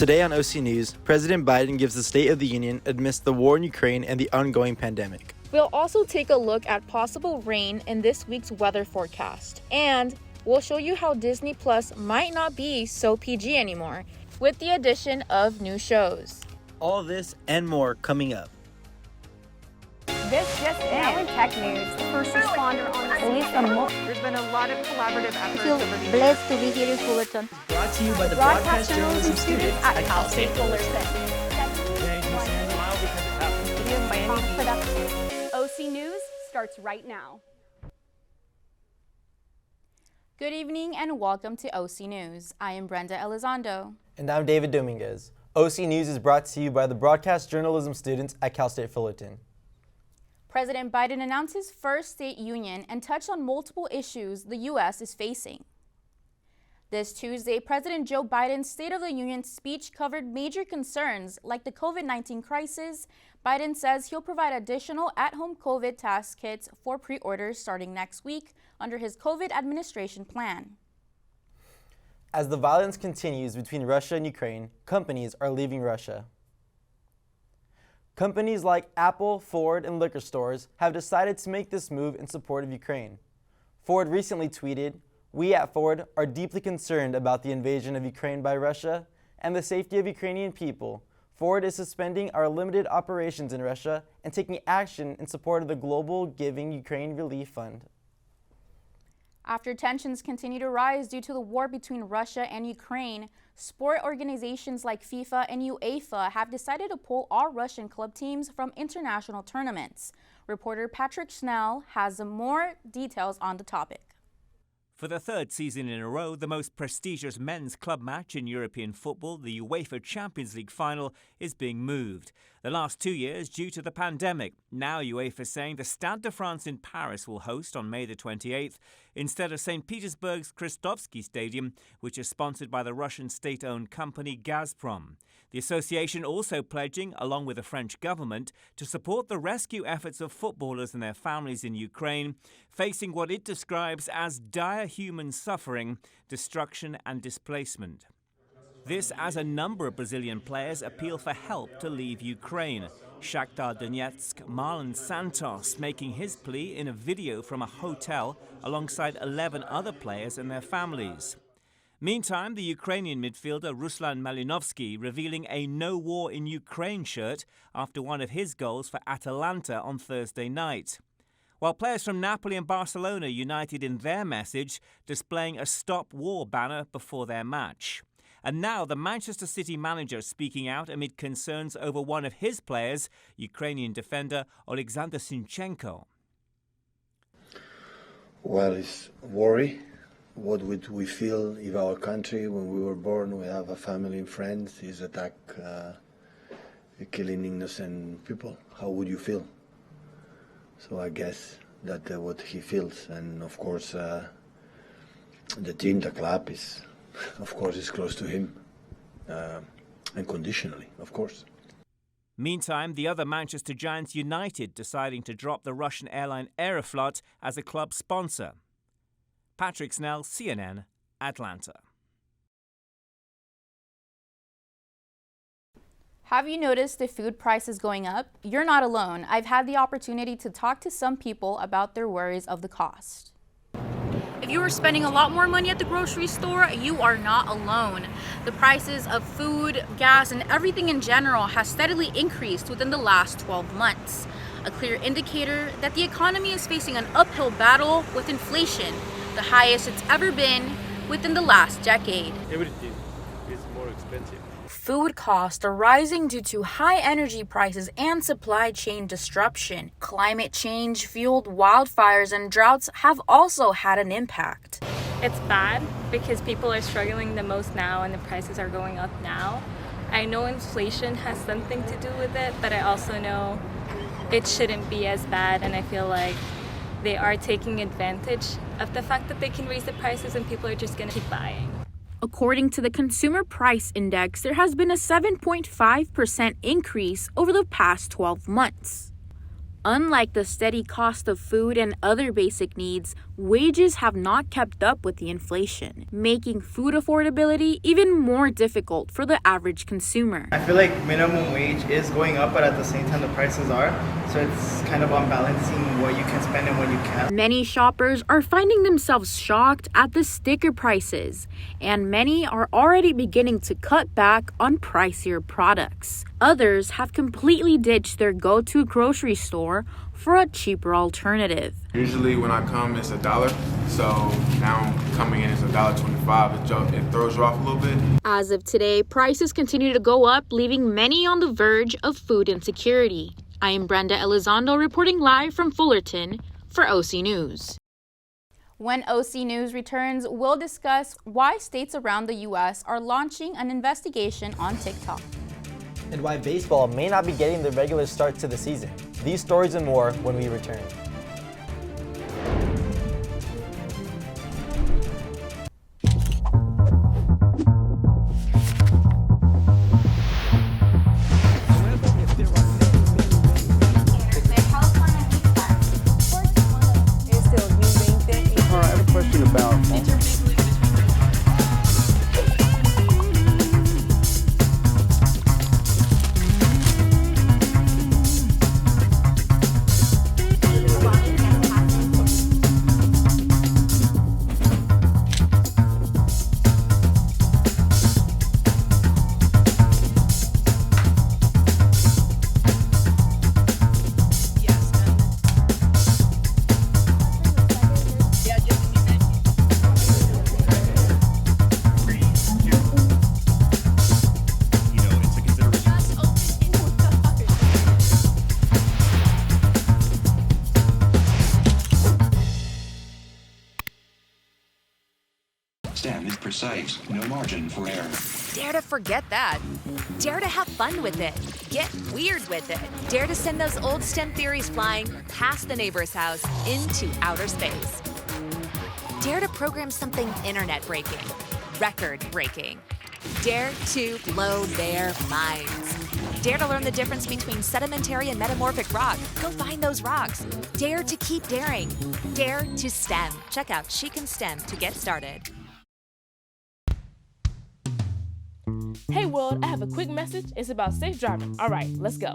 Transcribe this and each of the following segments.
Today on OC News, President Biden gives the State of the Union amidst the war in Ukraine and the ongoing pandemic. We'll also take a look at possible rain in this week's weather forecast. And we'll show you how Disney Plus might not be so PG anymore, with the addition of new shows. All this and more coming up. This just now in tech news, the first responder on There's been a lot of collaborative efforts feel over the years. blessed to be here in Fullerton. Brought to you by the Broadcast Journalism students at Cal State Fullerton. OC News starts right now. Good evening and welcome to OC News. I am Brenda Elizondo. And I'm David Dominguez. OC News is brought to you by the Broadcast Journalism students at Cal State Fullerton. President Biden announced his first state union and touched on multiple issues the U.S. is facing. This Tuesday, President Joe Biden's State of the Union speech covered major concerns like the COVID-19 crisis. Biden says he'll provide additional at-home COVID test kits for pre-orders starting next week under his COVID administration plan. As the violence continues between Russia and Ukraine, companies are leaving Russia. Companies like Apple, Ford, and liquor stores have decided to make this move in support of Ukraine. Ford recently tweeted, "We at Ford are deeply concerned about the invasion of Ukraine by Russia and the safety of Ukrainian people. Ford is suspending our limited operations in Russia and taking action in support of the Global Giving Ukraine Relief Fund." After tensions continue to rise due to the war between Russia and Ukraine, sport organizations like FIFA and UEFA have decided to pull all Russian club teams from international tournaments. Reporter Patrick Snell has more details on the topic. For the third season in a row, the most prestigious men's club match in European football, the UEFA Champions League final, is being moved. The last 2 years due to the pandemic. Now UEFA saying the Stade de France in Paris will host on May the 28th instead of St. Petersburg's Krestovsky Stadium, which is sponsored by the Russian state-owned company Gazprom. The association also pledging, along with the French government, to support the rescue efforts of footballers and their families in Ukraine, facing what it describes as dire human suffering, destruction and displacement. This as a number of Brazilian players appeal for help to leave Ukraine. Shakhtar Donetsk Marlon Santos making his plea in a video from a hotel alongside 11 other players and their families. Meantime, the Ukrainian midfielder Ruslan Malinovsky revealing a No War in Ukraine shirt after one of his goals for Atalanta on Thursday night. While players from Napoli and Barcelona united in their message, displaying a Stop War banner before their match. And now the Manchester City manager speaking out amid concerns over one of his players, Ukrainian defender Alexander Zinchenko. Well, it's worry. What would we feel if our country, when we were born, we have a family and friends, is attacked, killing innocent people? How would you feel? So I guess that's what he feels. And of course, the team, the club is, of course, is close to him, unconditionally, of course. Meantime, the other Manchester Giants United deciding to drop the Russian airline Aeroflot as a club sponsor. Patrick Snell, CNN, Atlanta. Have you noticed the food prices going up? You're not alone. I've had the opportunity to talk to some people about their worries of the cost. If you are spending a lot more money at the grocery store, you are not alone. The prices of food, gas, and everything in general has steadily increased within the last 12 months. A clear indicator that the economy is facing an uphill battle with inflation, the highest it's ever been within the last decade. Everything is more expensive. Food costs are rising due to high energy prices and supply chain disruption. Climate change fueled wildfires and droughts have also had an impact. It's bad because people are struggling the most now and the prices are going up now. I know inflation has something to do with it, but I also know it shouldn't be as bad, and I feel like they are taking advantage of the fact that they can raise the prices and people are just going to keep buying. According to the Consumer Price Index, there has been a 7.5% increase over the past 12 months. Unlike the steady cost of food and other basic needs, wages have not kept up with the inflation, making food affordability even more difficult for the average consumer. I feel like minimum wage is going up, but at the same time the prices are, so it's kind of unbalancing what you can spend and what you can't. Many shoppers are finding themselves shocked at the sticker prices, and many are already beginning to cut back on pricier products. Others have completely ditched their go-to grocery store for a cheaper alternative. Usually when I come, it's $1, so now coming in, it's $1.25. It throws you off a little bit. As of today, prices continue to go up, leaving many on the verge of food insecurity. I am Brenda Elizondo reporting live from Fullerton for OC News. When OC News returns, we'll discuss why states around the U.S. are launching an investigation on TikTok. And why baseball may not be getting the regular start to the season. These stories and more when we return. I have a question about STEM is precise, no margin for error. Dare to forget that. Dare to have fun with it. Get weird with it. Dare to send those old STEM theories flying past the neighbor's house into outer space. Dare to program something internet-breaking, record-breaking. Dare to blow their minds. Dare to learn the difference between sedimentary and metamorphic rock. Go find those rocks. Dare to keep daring. Dare to STEM. Check out She Can STEM to get started. Hey world, I have a quick message. It's about safe driving. All right, let's go.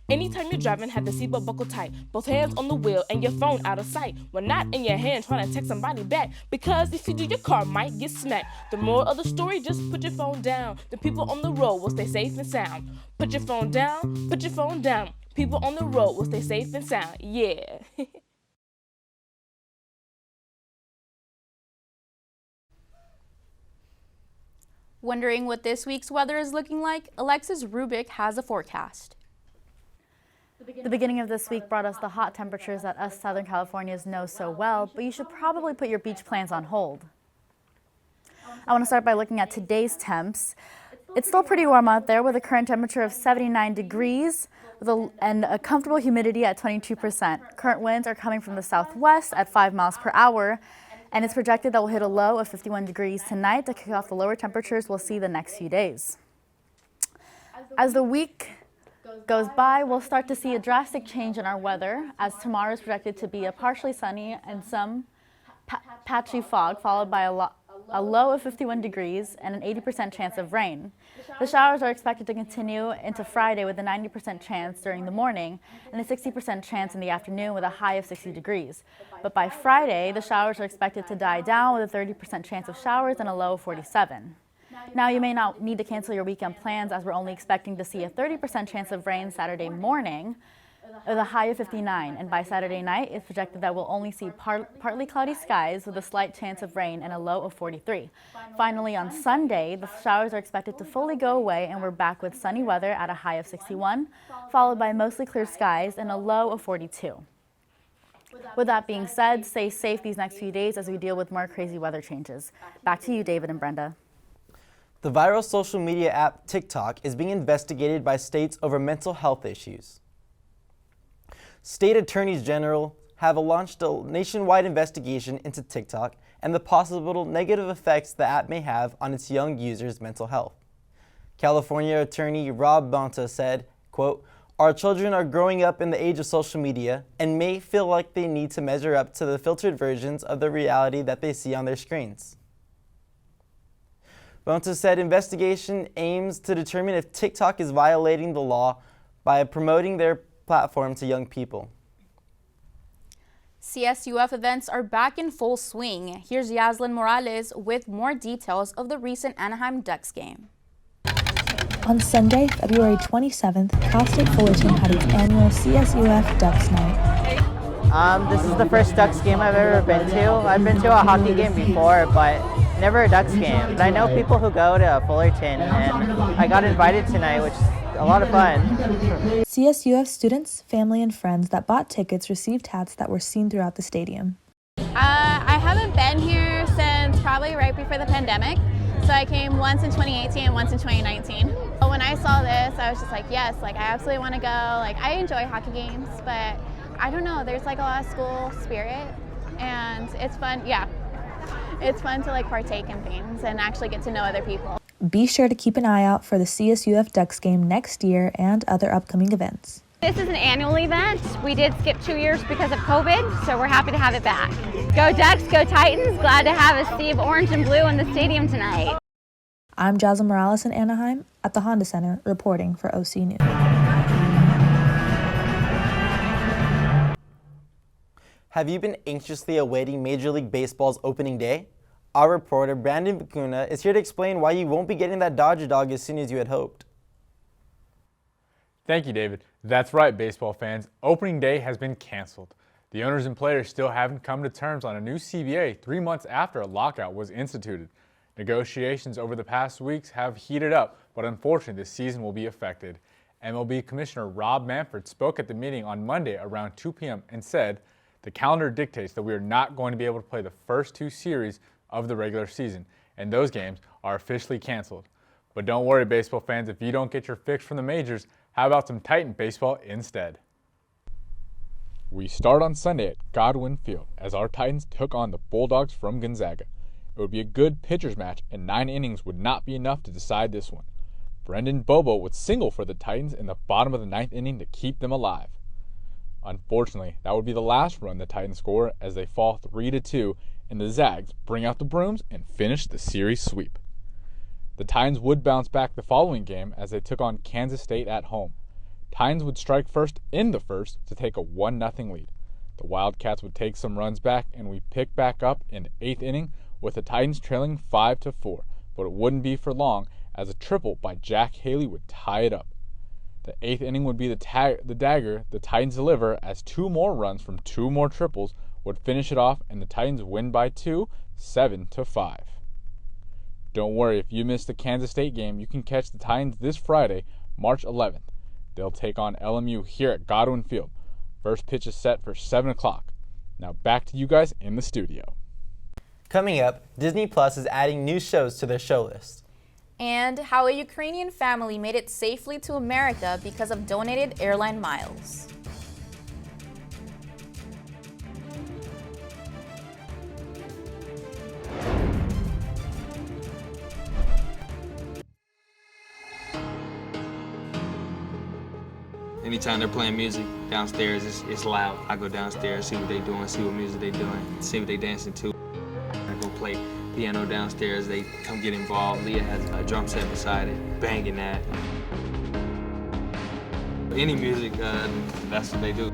Anytime you're driving, have the seatbelt buckled tight. Both hands on the wheel and your phone out of sight. When not in your hand trying to text somebody back. Because if you do, your car might get smacked. The moral of the story, just put your phone down. The people on the road will stay safe and sound. Put your phone down, put your phone down. People on the road will stay safe and sound. Yeah. Wondering what this week's weather is looking like? Alexis Rubik has a forecast. The beginning of this week brought us the hot temperatures that us Southern Californians know so well, but you should probably put your beach plans on hold. I want to start by looking at today's temps. It's still pretty warm out there with a current temperature of 79 degrees and a comfortable humidity at 22%. Current winds are coming from the southwest at 5 miles per hour, and it's projected that we'll hit a low of 51 degrees tonight to kick off the lower temperatures we'll see the next few days. As the week goes by, we'll start to see a drastic change in our weather, as tomorrow is projected to be a partially sunny and some patchy fog, followed by a low of 51 degrees and an 80% chance of rain. The showers are expected to continue into Friday with a 90% chance during the morning and a 60% chance in the afternoon with a high of 60 degrees. But by Friday, the showers are expected to die down with a 30% chance of showers and a low of 47. Now, you may not need to cancel your weekend plans, as we're only expecting to see a 30% chance of rain Saturday morning with a high of 59, and by Saturday night, it's projected that we'll only see partly cloudy skies with a slight chance of rain and a low of 43. Finally, on Sunday, the showers are expected to fully go away, and we're back with sunny weather at a high of 61, followed by mostly clear skies and a low of 42. With that being said, stay safe these next few days as we deal with more crazy weather changes. Back to you, David and Brenda. The viral social media app TikTok is being investigated by states over mental health issues. State attorneys general have launched a nationwide investigation into TikTok and the possible negative effects the app may have on its young users' mental health. California attorney Rob Bonta said, quote, Our children are growing up in the age of social media and may feel like they need to measure up to the filtered versions of the reality that they see on their screens. Bounce said investigation aims to determine if TikTok is violating the law by promoting their platform to young people. CSUF events are back in full swing. Here's Yaslin Morales with more details of the recent Anaheim Ducks game. On Sunday, February 27th, Cal State Fullerton had its annual CSUF Ducks Night. This is the first Ducks game I've ever been to. I've been to a hockey game before, but never a Ducks game. But I know people who go to Fullerton, and I got invited tonight, which is a lot of fun. CSUF students, family, and friends that bought tickets received hats that were seen throughout the stadium. I haven't been here since probably right before the pandemic. So I came once in 2018 and once in 2019. But when I saw this, I was just like, yes, like I absolutely want to go. Like I enjoy hockey games, but I don't know, there's like a lot of school spirit and it's fun. Yeah, it's fun to like partake in things and actually get to know other people. Be sure to keep an eye out for the CSUF Ducks game next year and other upcoming events. This is an annual event. We did skip 2 years because of COVID, so we're happy to have it back. Go Ducks, go Titans. Glad to have a sea of orange and blue in the stadium tonight. I'm Jaslyn Morales in Anaheim at the Honda Center reporting for OC News. Have you been anxiously awaiting Major League Baseball's opening day? Our reporter, Brandon Vicuna, is here to explain why you won't be getting that Dodger dog as soon as you had hoped. Thank you, David. That's right, baseball fans. Opening day has been canceled. The owners and players still haven't come to terms on a new CBA 3 months after a lockout was instituted. Negotiations over the past weeks have heated up, but unfortunately the season will be affected. MLB Commissioner Rob Manfred spoke at the meeting on Monday around 2 p.m. and said, "The calendar dictates that we are not going to be able to play the first 2 series of the regular season, and those games are officially canceled. But don't worry, baseball fans, if you don't get your fix from the majors, how about some Titan baseball instead?" We start on Sunday at Godwin Field as our Titans took on the Bulldogs from Gonzaga. It would be a good pitcher's match, and 9 innings would not be enough to decide this one. Brendan Bobo would single for the Titans in the bottom of the 9th inning to keep them alive. Unfortunately, that would be the last run the Titans score as they fall 3-2, and the Zags bring out the brooms and finish the series sweep. The Titans would bounce back the following game as they took on Kansas State at home. Titans would strike first in the first to take a 1-0 lead. The Wildcats would take some runs back, and we pick back up in the 8th inning with the Titans trailing 5-4, but it wouldn't be for long as a triple by Jack Haley would tie it up. The 8th inning would be the dagger the Titans deliver as 2 more runs from 2 more triples would finish it off, and the Titans win by 2, 7-5. Don't worry, if you missed the Kansas State game, you can catch the Titans this Friday, March 11th. They'll take on LMU here at Godwin Field. First pitch is set for 7 o'clock. Now back to you guys in the studio. Coming up, Disney Plus is adding new shows to their show list. And how a Ukrainian family made it safely to America because of donated airline miles. Anytime they're playing music downstairs, it's loud. I go downstairs, see what they're doing, see what music they're doing, see what they're dancing to. I go play piano downstairs, they come get involved. Leah has a drum set beside it, banging that. Any music, that's what they do.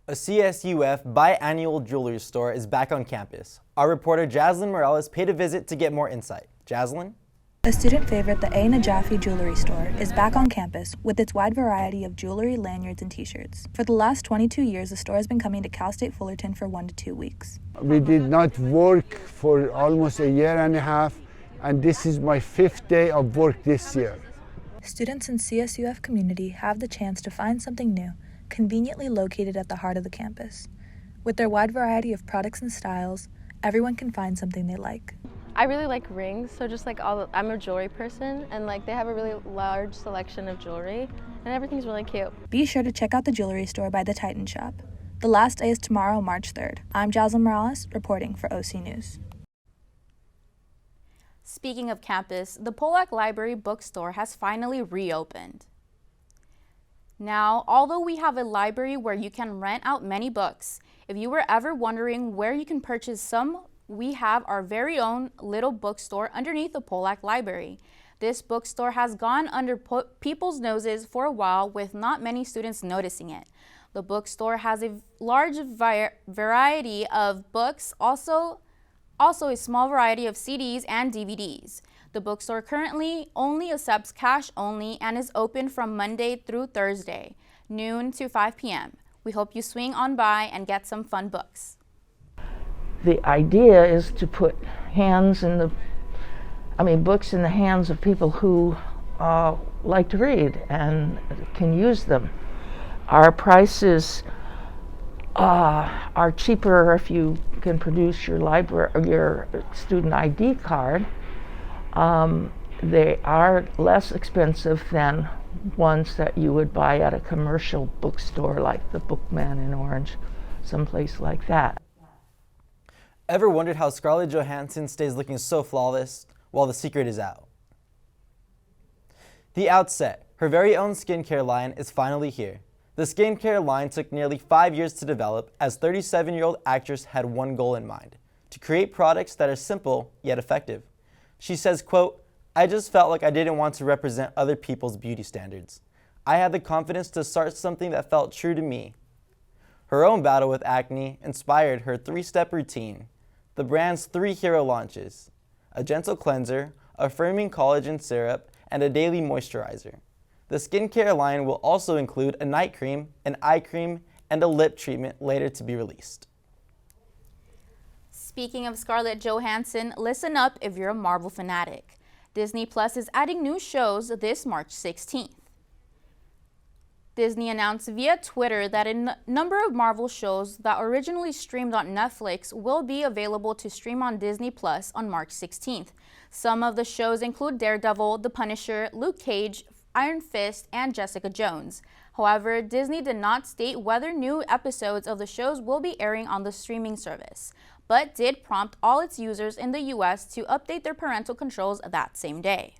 A CSUF biannual jewelry store is back on campus. Our reporter Jaslyn Morales paid a visit to get more insight. Jaslyn? A student favorite, the A. Najafi Jewelry Store, is back on campus with its wide variety of jewelry, lanyards, and t-shirts. For the last 22 years, the store has been coming to Cal State Fullerton for 1 to 2 weeks. We did not work for almost a year and a half, and this is my 5th day of work this year. Students in CSUF community have the chance to find something new, conveniently located at the heart of the campus. With their wide variety of products and styles, everyone can find something they like. I really like rings, so just like I'm a jewelry person, and like they have a really large selection of jewelry, and everything's really cute. Be sure to check out the jewelry store by the Titan Shop. The last day is tomorrow, March 3rd. I'm Jocelyn Morales, reporting for OC News. Speaking of campus, the Polak Library Bookstore has finally reopened. Now, although we have a library where you can rent out many books, if you were ever wondering where you can purchase some, we have our very own little bookstore underneath the Polak Library. This bookstore has gone under people's noses for a while with not many students noticing it. The bookstore has a large variety of books, also a small variety of CDs and DVDs. The bookstore currently only accepts cash only and is open from Monday through Thursday, noon to 5 p.m. We hope you swing on by and get some fun books. The idea is to put books in the hands of people who like to read and can use them. Our prices are cheaper if you can produce your your student ID card. They are less expensive than ones that you would buy at a commercial bookstore like the Bookman in Orange, someplace like that. Ever wondered how Scarlett Johansson stays looking so flawless while the secret is out? The Outset, her very own skincare line, is finally here. The skincare line took nearly 5 years to develop, as 37-year-old actress had one goal in mind: to create products that are simple yet effective. She says, quote, "I just felt like I didn't want to represent other people's beauty standards. I had the confidence to start something that felt true to me." Her own battle with acne inspired her 3-step routine, the brand's 3 hero launches: a gentle cleanser, a firming collagen syrup, and a daily moisturizer. The skincare line will also include a night cream, an eye cream, and a lip treatment later to be released. Speaking of Scarlett Johansson, listen up if you're a Marvel fanatic. Disney Plus is adding new shows this March 16th. Disney announced via Twitter that a number of Marvel shows that originally streamed on Netflix will be available to stream on Disney Plus on March 16th. Some of the shows include Daredevil, The Punisher, Luke Cage, Iron Fist, and Jessica Jones. However, Disney did not state whether new episodes of the shows will be airing on the streaming service, but did prompt all its users in the US to update their parental controls that same day.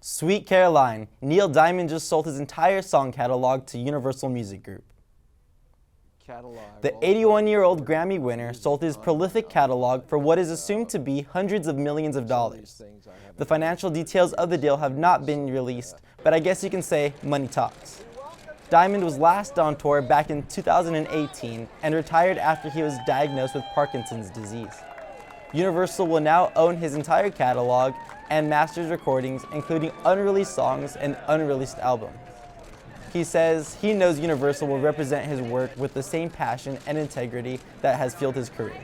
Sweet Caroline, Neil Diamond just sold his entire song catalog to Universal Music Group. The 81-year-old Grammy winner sold his prolific catalog for what is assumed to be hundreds of millions of dollars. The financial details of the deal have not been released, but I guess you can say money talks. Diamond was last on tour back in 2018 and retired after he was diagnosed with Parkinson's disease. Universal will now own his entire catalog and masters recordings, including unreleased songs and unreleased albums. He says he knows Universal will represent his work with the same passion and integrity that has fueled his career.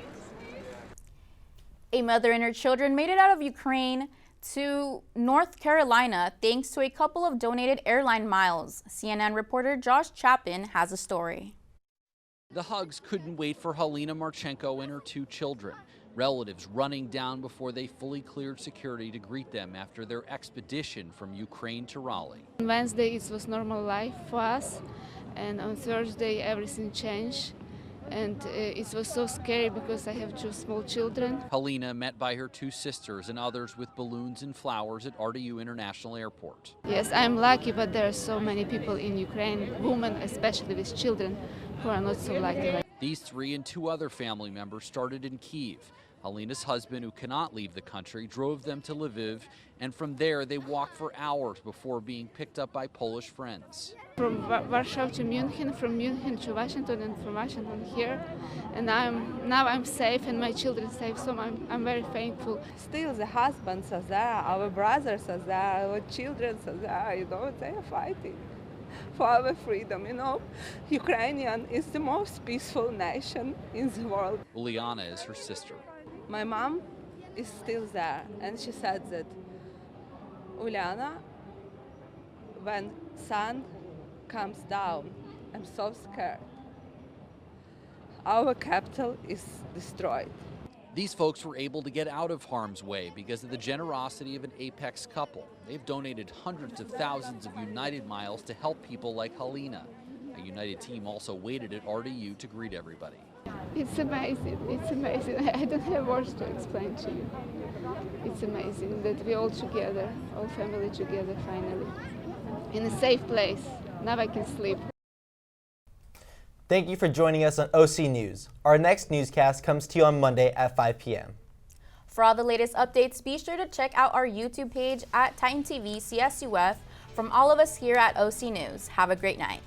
A mother and her children made it out of Ukraine to North Carolina thanks to a couple of donated airline miles. CNN reporter Josh Chapin has a story. The hugs couldn't wait for Helena Marchenko and her 2 children. Relatives running down before they fully cleared security to greet them after their expedition from Ukraine to Raleigh. On Wednesday it was normal life for us, and on Thursday everything changed, and it was so scary because I have 2 small children. Helena met by her 2 sisters and others with balloons and flowers at RDU International Airport. Yes, I'm lucky, but there are so many people in Ukraine, women especially with children, who are not so lucky. These 3 and 2 other family members started in Kyiv. Helena's husband, who cannot leave the country, drove them to Lviv, and from there they walked for hours before being picked up by Polish friends. From Warsaw to München, from München to Washington, and from Washington here, and now I'm safe and my children safe, so I'm very thankful. Still, the husbands are there, our brothers are there, our children are there. They are fighting for our freedom. Ukrainian is the most peaceful nation in the world. Uliana is her sister. My mom is still there, and she said that, Uliana, when sun comes down, I'm so scared. Our capital is destroyed. These folks were able to get out of harm's way because of the generosity of an Apex couple. They've donated hundreds of thousands of United miles to help people like Helena. A United team also waited at RDU to greet everybody. It's amazing. It's amazing. I don't have words to explain to you. It's amazing that we're all together, all family together finally, in a safe place. Now I can sleep. Thank you for joining us on OC News. Our next newscast comes to you on Monday at 5 p.m. For all the latest updates, be sure to check out our YouTube page at Titan TV CSUF. From all of us here at OC News, have a great night.